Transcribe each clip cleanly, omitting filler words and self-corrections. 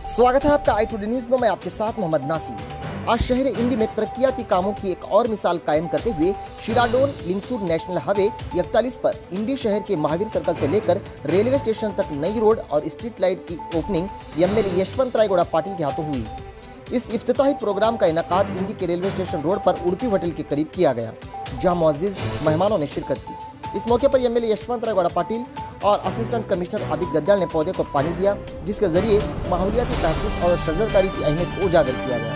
स्वागत है आपका i2D न्यूज में। मैं आपके साथ मोहम्मद नासिर। आज शहर इंडी में तरक्याती कामों की एक और मिसाल कायम करते हुए शिराडोन लिंगसूर नेशनल हाईवे 41 पर इंडी शहर के महावीर सर्कल से लेकर रेलवे स्टेशन तक नई रोड और स्ट्रीट लाइट की ओपनिंग एमएलए यशवंत राय गौड़ा पाटिल के हाथों हुई। इस इफ्तिताही प्रोग्राम का इनेकाद इंडी के रेलवे स्टेशन रोड पर उड़पी होटल के करीब किया गया, जहां मुअज्जिज मेहमानों ने शिरकत की। इस मौके पर एमएलए यशवंत राय गौड़ा पाटिल और असिस्टेंट कमिश्नर आबिद गद्याल ने पौधे को पानी दिया, जिसके जरिए माहौलियाती तहफ़्फ़ुज़ और शजरकारी की अहमियत को उजागर किया गया।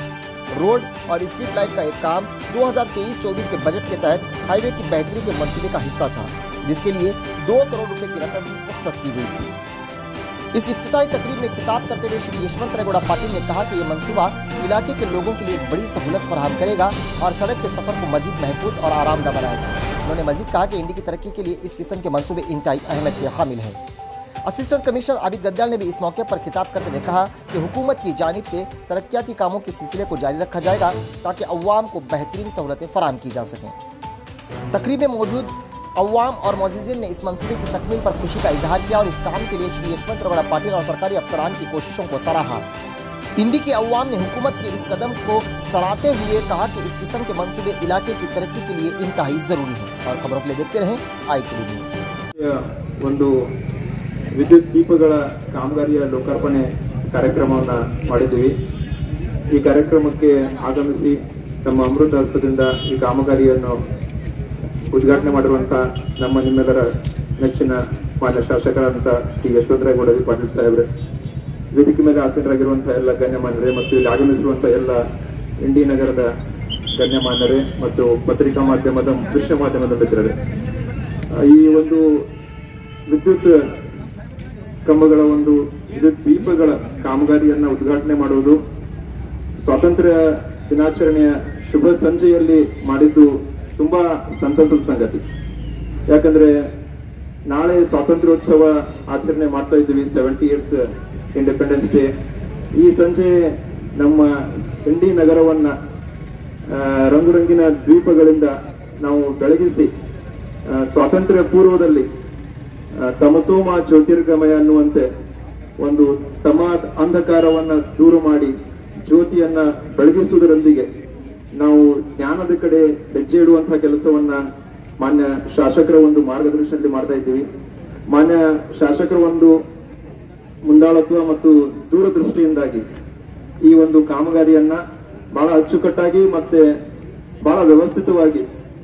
रोड और स्ट्रीट लाइट का एक काम 2023-24 के बजट के तहत हाईवे की बेहतरी के मंसूबे का हिस्सा था, जिसके लिए 2 करोड़ रुपए की रकम भी मुख्तस की गई थी। इस इफ्तिताही तकरीब में खिताब करते हुए श्री यशवंत राय गौड़ा पाटिल ने कहा कि ये मंसूबा इलाके के लोगों के लिए एक बड़ी सहूलत फराहम करेगा और सड़क के सफर को मजीद महफूज और आरामदा बनाएगा। उन्होंने मजीद कहा कि इंडी की तरक्की के लिए इस किस्म के मंसूबे इंतहाई अहमियत के हामिल हैं। असिस्टेंट कमिश्नर आबिद गद्याल ने भी इस मौके पर खिताब करते हुए कहा कि हुकूमत की जानिब से तरक्याती कामों के सिलसिले को जारी रखा जाएगा ताकि अवाम को बेहतरीन सहूलतें फराहम की जा सकें। तकरीब में मौजूद अवाम और मुअज्जिज़ीन ने इस मंसूबे की तकमील पर खुशी का इजहार किया और इस काम के लिए श्री यशवंत राय गौड़ा पाटिल और सरकारी अफसरान की कोशिशों को सराहा। इंडी के अवाम ने हुकूमत के इस कदम को सराहते हुए कहा कि इस किस्म के मंसूबे इलाके की तरक्की के लिए इंतहाई ज़रूरी हैं। और खबरों के लिए देखते रहें i2D न्यूज़। ಒಂದು ವಿದ್ಯುತ್ ದೀಪಗಳ ಕಾಮಗಾರಿಯ ಲೋಕಾರ್ಪಣೆ ಕಾರ್ಯಕ್ರಮವನ್ನು ಮಾಡಿದ್ದೀವಿ। ಈ ಕಾರ್ಯಕ್ರಮಕ್ಕೆ ಆಗಮಿಸಿ ನಮ್ಮ ಅಮೃತ ಹಸ್ತದಿಂದ ಈ ಕಾಮಗಾರಿಯನ್ನು ಉದ್ಘಾಟನೆ ಮಾಡಿರುವಂತ ನಮ್ಮ ನಿಮ್ಮೆಲ್ಲರ ನೆಚ್ಚಿನ ಮಾನ್ಯ ಶಾಸಕರಾದಂಥ ಶ್ರೀ ಯಶವಂತ ರಾಯ ಗೌಡ ಪಾಟೀಲ್ ಸಾಹೇಬ್ರೆ, ವೇದಿಕೆ ಮೇಲೆ ಆಸೀನರಾಗಿರುವಂತಹ ಎಲ್ಲ ಗಣ್ಯಮಾನ್ಯರೇ ಮತ್ತು ಇಲ್ಲಿ ಆಗಮಿಸಿರುವಂತಹ ಎಲ್ಲ ಇಂಡಿ ನಗರದ ಗಣ್ಯಮಾನ್ಯರೇ ಮತ್ತು ಪತ್ರಿಕಾ ಮಾಧ್ಯಮದ ದೃಶ್ಯ ಮಾಧ್ಯಮದ ಮಿತ್ರರೇ, ಈ ಒಂದು ವಿದ್ಯುತ್ ಕಂಬಗಳ ವಿದ್ಯುತ್ ದೀಪಗಳ ಕಾಮಗಾರಿಯನ್ನ ಉದ್ಘಾಟನೆ ಮಾಡುವುದು ಸ್ವಾತಂತ್ರ್ಯ ದಿನಾಚರಣೆಯ ಶುಭ ಸಂಜೆಯಲ್ಲಿ ಮಾಡಿದ್ದು ತುಂಬಾ ಸಂತಸದ ಸಂಗತಿ. ಯಾಕಂದ್ರೆ ನಾಳೆ ಸ್ವಾತಂತ್ರ್ಯೋತ್ಸವ ಆಚರಣೆ ಮಾಡ್ತಾ ಇದ್ದೀವಿ, 78th ಇಂಡಿಪೆಂಡೆನ್ಸ್ ಡೇ. ಈ ಸಂಜೆ ನಮ್ಮ ಇಂಡಿ ನಗರವನ್ನ ರಂಗುರಂಗಿನ ದ್ವೀಪಗಳಿಂದ ನಾವು ಬೆಳಗಿಸಿ ಸ್ವಾತಂತ್ರ್ಯ ಪೂರ್ವದಲ್ಲಿ ತಮಸೋಮ ಜ್ಯೋತಿರ್ಗಮಯ ಅನ್ನುವಂತೆ ಒಂದು ತಮ ಅಂಧಕಾರವನ್ನ ದೂರ ಮಾಡಿ ಜ್ಯೋತಿಯನ್ನ ಬೆಳಗಿಸುವುದರೊಂದಿಗೆ ನಾವು ಜ್ಞಾನದ ಕಡೆ ಹೆಜ್ಜೆ ಇಡುವಂತಹ ಕೆಲಸವನ್ನ ಮಾನ್ಯ ಶಾಸಕರ ಒಂದು ಮಾರ್ಗದರ್ಶನದಲ್ಲಿ ಮಾಡ್ತಾ ಇದ್ದೀವಿ. ಮಾನ್ಯ ಶಾಸಕರ ಒಂದು ಮುಂದಾಳತ್ವ ಮತ್ತು ದೂರದೃಷ್ಟಿಯಿಂದಾಗಿ ಈ ಒಂದು ಕಾಮಗಾರಿಯನ್ನ ಬಹಳ ಅಚ್ಚುಕಟ್ಟಾಗಿ ಮತ್ತೆ ಬಹಳ ವ್ಯವಸ್ಥಿತವಾಗಿ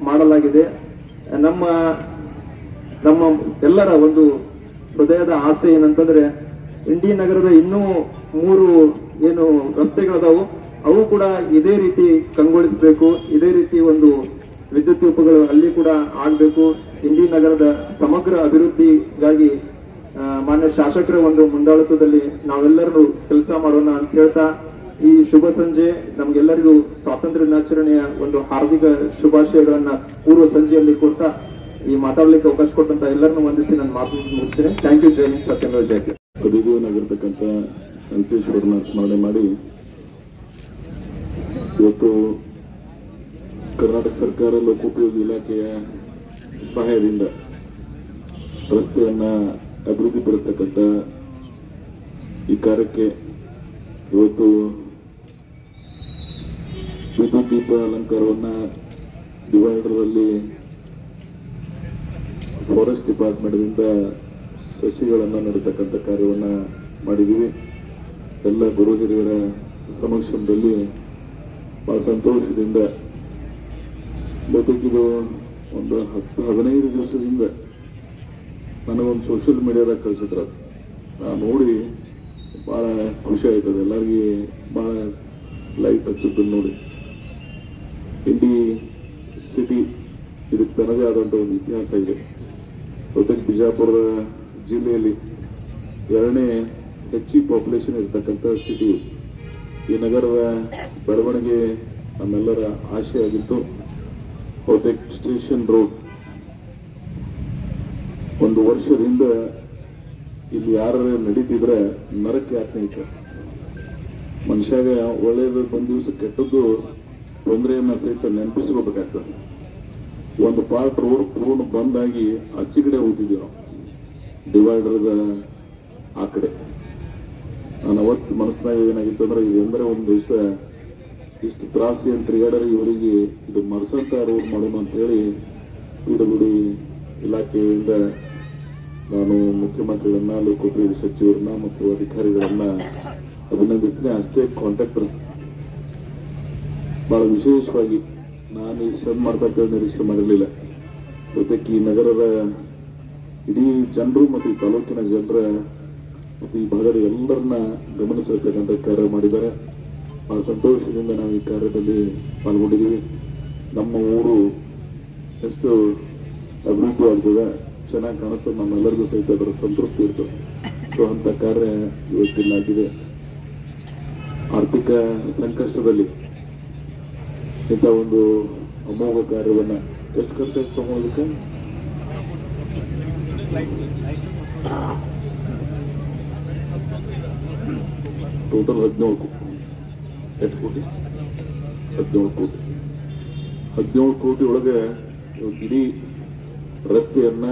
ಮಾಡಲಾಗಿದೆ. ನಮ್ಮ ಎಲ್ಲರ ಒಂದು ಹೃದಯದ ಆಸೆ ಏನಂತಂದ್ರೆ ಇಂಡಿ ನಗರದ ಇನ್ನೂ 3 ಏನು ರಸ್ತೆಗಳದಾವು ಅವು ಕೂಡ ಇದೇ ರೀತಿ ಕಂಗೊಳಿಸಬೇಕು, ಇದೇ ರೀತಿ ಒಂದು ವಿದ್ಯುತ್ ದೀಪಗಳು ಅಲ್ಲಿ ಕೂಡ ಆಗಬೇಕು. ಇಂಡಿ ನಗರದ ಸಮಗ್ರ ಅಭಿವೃದ್ಧಿಗಾಗಿ ಮಾನ್ಯ ಶಾಸಕರ ಒಂದು ಮುಂದಾಳತ್ವದಲ್ಲಿ ನಾವೆಲ್ಲರೂ ಕೆಲಸ ಮಾಡೋಣ ಅಂತ ಹೇಳ್ತಾ ಈ ಶುಭ ಸಂಜೆ ನಮ್ಗೆಲ್ಲರಿಗೂ ಸ್ವಾತಂತ್ರ್ಯ ದಿನಾಚರಣೆಯ ಒಂದು ಹಾರ್ದಿಕ ಶುಭಾಶಯಗಳನ್ನ ಪೂರ್ವ ಸಂಜೆಯಲ್ಲಿ ಕೊಡ್ತಾ ಈ ಮಾತಾಡ್ಲಿಕ್ಕೆ ಅವಕಾಶ ಕೊಟ್ಟಂತ ಎಲ್ಲರನ್ನೂ ವಂದಿಸಿ ನನ್ನ ಮಾತು ಮುಗಿಸ್ತೇನೆ. Thank you. ಜೈ ಹಿಂದ್, ಸತ್ಯಮೇವ ಜಯತೆ. ಆಗಿರ್ತಕ್ಕಂಥ ವೆಂಕಟೇಶ್ವರನ ಸ್ಮರಣೆ ಮಾಡಿ ಇವತ್ತು ಕರ್ನಾಟಕ ಸರ್ಕಾರ ಲೋಕೋಪಯೋಗಿ ಇಲಾಖೆಯ ಸಹಾಯದಿಂದ ರಸ್ತೆಯನ್ನ ಅಭಿವೃದ್ಧಿಪಡಿಸ್ತಕ್ಕಂಥ ಈ ಕಾರ್ಯಕ್ಕೆ ಇವತ್ತು ವಿದ್ಯುತ್ ದೀಪ ಅಲಂಕಾರವನ್ನ ಡಿವೈಡರಲ್ಲಿ ಫಾರೆಸ್ಟ್ ಡಿಪಾರ್ಟ್ಮೆಂಟ್ನಿಂದ ಸಸಿಗಳನ್ನು ನೆಡತಕ್ಕಂಥ ಕಾರ್ಯವನ್ನ ಮಾಡಿದ್ದೀವಿ. ಎಲ್ಲ ಗುರು ಹಿರಿಯರ ಸಮಕ್ಷಮದಲ್ಲಿ ಬಹಳ ಸಂತೋಷದಿಂದ ಬಹುತೇಕಿದು ಒಂದು 10-15 ದಿವಸದಿಂದ ನನಗೊಂದು ಸೋಷಿಯಲ್ ಮೀಡಿಯಾದಾಗ ಕಳಿಸಿದ್ರು. ನಾನು ನೋಡಿ ಬಹಳ ಖುಷಿ ಆಯ್ತದೆ. ಎಲ್ಲರಿಗೆ ಬಹಳ ಲೈಟ್ ಹಚ್ಚಿದ್ದನ್ನು ನೋಡಿ. ಇಂಡಿ ಸಿಟಿ ಇದಕ್ಕೆ ತನ್ನದೇ ಆದಂಥ ಒಂದು ಇತಿಹಾಸ ಇದೆ. ಬಹುತೇಕ ಬಿಜಾಪುರ ಜಿಲ್ಲೆಯಲ್ಲಿ 2ನೇ ಹೆಚ್ಚಿನ ಪಾಪ್ಯುಲೇಷನ್ ಇರತಕ್ಕಂಥ ಸಿಟಿ. ಈ ನಗರದ ಬೆಳವಣಿಗೆ ನಮ್ಮೆಲ್ಲರ ಆಶೆ ಆಗಿತ್ತು. ಬಹುತೇಕ ಸ್ಟೇಷನ್ ರೋಡ್ ಒಂದು ವರ್ಷದಿಂದ ಇಲ್ಲಿ ಯಾರು ನಡೀತಿದ್ರೆ ನರಕ್ಕೆ ಯಾತನೆ ಇತ್ತು. ಮನುಷ್ಯಾಗ ಒಳ್ಳೇದು ಒಂದು ದಿವಸ ಕೆಟ್ಟದ್ದು ತೊಂದರೆಯನ್ನ ಸಹಿತ ನೆನಪಿಸ್ಕೋಬೇಕಾಗ್ತದೆ. ಒಂದು ಪಾರ್ಟ್ ರೋಡ್ ಪೂರ್ಣ ಬಂದಾಗಿ ಆಚೆ ಕಡೆ ಹೋಗ್ತಿದ್ದೀವಿ ನಾವು, ಡಿವೈಡರ್ದ ಆ ಕಡೆ. ನಾನು ಅವತ್ತು ಮನಸ್ಸಿನಾಗ ಏನಾಗಿತ್ತು ಅಂದ್ರೆ ಇದೆಂದ್ರೆ ಒಂದು ದಿವಸ ಇಷ್ಟು ತ್ರಾಸಿ ಅಂತ ತಿರುಗಾಡರಿ ಇವರಿಗೆ ಇದು ಮರ್ಸಂತ ರೋಡ್ ಮಾಡೋಣ ಅಂತ ಹೇಳಿ ಪಿಡಬ್ಲ್ಯೂಡಿ ಇಲಾಖೆಯಿಂದ ನಾನು ಮುಖ್ಯಮಂತ್ರಿಗಳನ್ನ ಲೋಕೋಪಯೋಗಿ ಸಚಿವರನ್ನ ಮತ್ತು ಅಧಿಕಾರಿಗಳನ್ನ ಅಭಿನಂದಿಸ್ತೇನೆ. ಅಷ್ಟೇ ಕಾಂಟ್ರಾಕ್ಟರ್ಸ್ ಬಹಳ ವಿಶೇಷವಾಗಿ ನಾನು ಈ ಶ್ರಮ ಮಾಡ್ತಾ ನಿರೀಕ್ಷೆ ಮಾಡಿರಲಿಲ್ಲ. ಜೊತೆಗೆ ಈ ನಗರದ ಇಡೀ ಜನರು ಮತ್ತು ಈ ತಾಲೂಕಿನ ಜನರ ಮತ್ತು ಈ ಭಾಗದ ಎಲ್ಲರನ್ನ ಗಮನಿಸಿರ್ತಕ್ಕಂಥ ಕಾರ್ಯ ಮಾಡಿದ್ದಾರೆ. ಬಹಳ ಸಂತೋಷದಿಂದ ನಾವು ಈ ಕಾರ್ಯದಲ್ಲಿ ಪಾಲ್ಗೊಂಡಿದ್ದೀವಿ. ನಮ್ಮ ಊರು ಎಷ್ಟು ಅಭಿವೃದ್ಧಿ ಆಗ್ತದೆ, ಚೆನ್ನಾಗಿ ಕಾಣುತ್ತೆ, ನಮ್ಮೆಲ್ಲರಿಗೂ ಸಹಿತ ಅದರ ಸಂತೃಪ್ತಿ ಇರ್ತದೆ. ಸೊ ಅಂತ ಕಾರ್ಯ ಇವತ್ತಿನಾಗಿದೆ. ಆರ್ಥಿಕ ಸಂಕಷ್ಟದಲ್ಲಿ ಇಂಥ ಒಂದು ಅಮೋಘ ಕಾರ್ಯವನ್ನ ಎಷ್ಟು ಖರ್ಚಾಗಿ ತಗೊಳ್ಳೋದಕ್ಕೆ ಟೋಟಲ್ 17 ಕೋಟಿ. ಎಷ್ಟು ಕೋಟಿ? 17 ಕೋಟಿ. 17 ಕೋಟಿ ಒಳಗೆ ಇಡೀ ರಸ್ತೆಯನ್ನ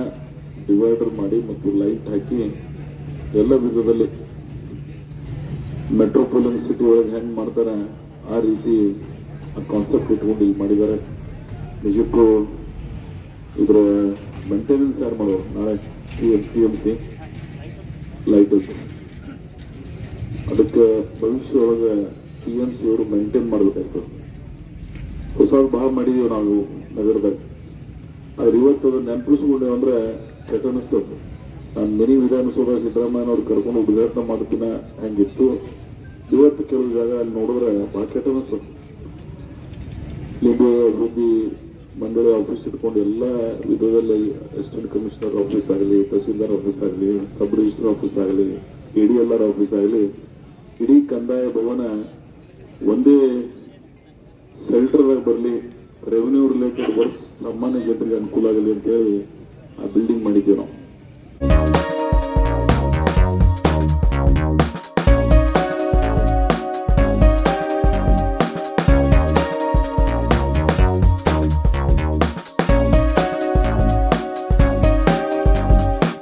ಡಿವೈಡರ್ ಮಾಡಿ ಮತ್ತು ಲೈಟ್ ಹಾಕಿ ಎಲ್ಲ ವಿಧದಲ್ಲಿ ಮೆಟ್ರೋಪಾಲಿಟನ್ ಸಿಟಿ ಒಳಗೆ ಹೆಂಗ್ ಮಾಡ್ತಾರೆ ಆ ರೀತಿ ಕಾನ್ಸೆಪ್ಟ್ ಇಟ್ಕೊಂಡು ಇಲ್ಲಿ ಮಾಡಿದ್ದಾರೆ. ನಿಜಕ್ಕೂ ಇದರ ಮೇಂಟೆನೆನ್ಸ್ ಯಾರು ಮಾಡೋರು? ನಾಳೆ TMC ಲೈಟ್ ಅದಕ್ಕೆ ಭವಿಷ್ಯ ಒಳಗೆ TMC ಅವರು ಮೇಂಟೈನ್ ಮಾಡಬೇಕಾಗ್ತದೆ. ಹೊಸದು ಬಹಳ ಮಾಡಿದೀವಿ ನಾವು ನಗರದಾಗ. ಆದ್ರೆ ಇವತ್ತು ಅದನ್ನ ನೆನಪಿಸ್ಕೊಂಡೇವು ಅಂದ್ರೆ ಕೆಟ್ಟ ಅನಿಸ್ತದೆ. ನಾನು ಮಿನಿ ವಿಧಾನಸೌಧ ಸಿದ್ದರಾಮಯ್ಯ ಅವ್ರು ಕರ್ಕೊಂಡು ಉದ್ಘಾಟನೆ ಮಾಡ್ತೀನ ಹೆಂಗಿತ್ತು, ಇವತ್ತು ಕೆಲವು ಜಾಗ ಅಲ್ಲಿ ನೋಡಿದ್ರೆ ಬಹಳ ಕೆಟ್ಟ ಅನಿಸ್ತದೆ. ಇಲ್ಲಿ ಅಭಿವೃದ್ಧಿ ಮಂಡಳಿ ಆಫೀಸ್ ಇಟ್ಕೊಂಡು ಎಲ್ಲ ವಿಧದಲ್ಲಿ ಅಸಿಸ್ಟೆಂಟ್ ಕಮಿಷನರ್ ಆಫೀಸ್ ಆಗಲಿ, ತಹಸೀಲ್ದಾರ್ ಆಫೀಸ್ ಆಗಲಿ, ಸಬ್ ರಿಜಿಸ್ಟರ್ ಆಫೀಸ್ ಆಗಲಿ, ADLR ಆಫೀಸ್ ಆಗಲಿ, ಇಡೀ ಕಂದಾಯ ಭವನ ಒಂದೇ ಸೆಲ್ಟರ್ದಾಗ ಬರಲಿ, ರೆವಿನ್ಯೂ ರಿಲೇಟೆಡ್ ವರ್ಕ್ಸ್ ಸಾಮಾನ್ಯ ಜನರಿಗೆ ಅನುಕೂಲ ಆಗಲಿ ಅಂತೇಳಿ ಆ ಬಿಲ್ಡಿಂಗ್ ಮಾಡಿದ್ದೀವಿ ನಾವು.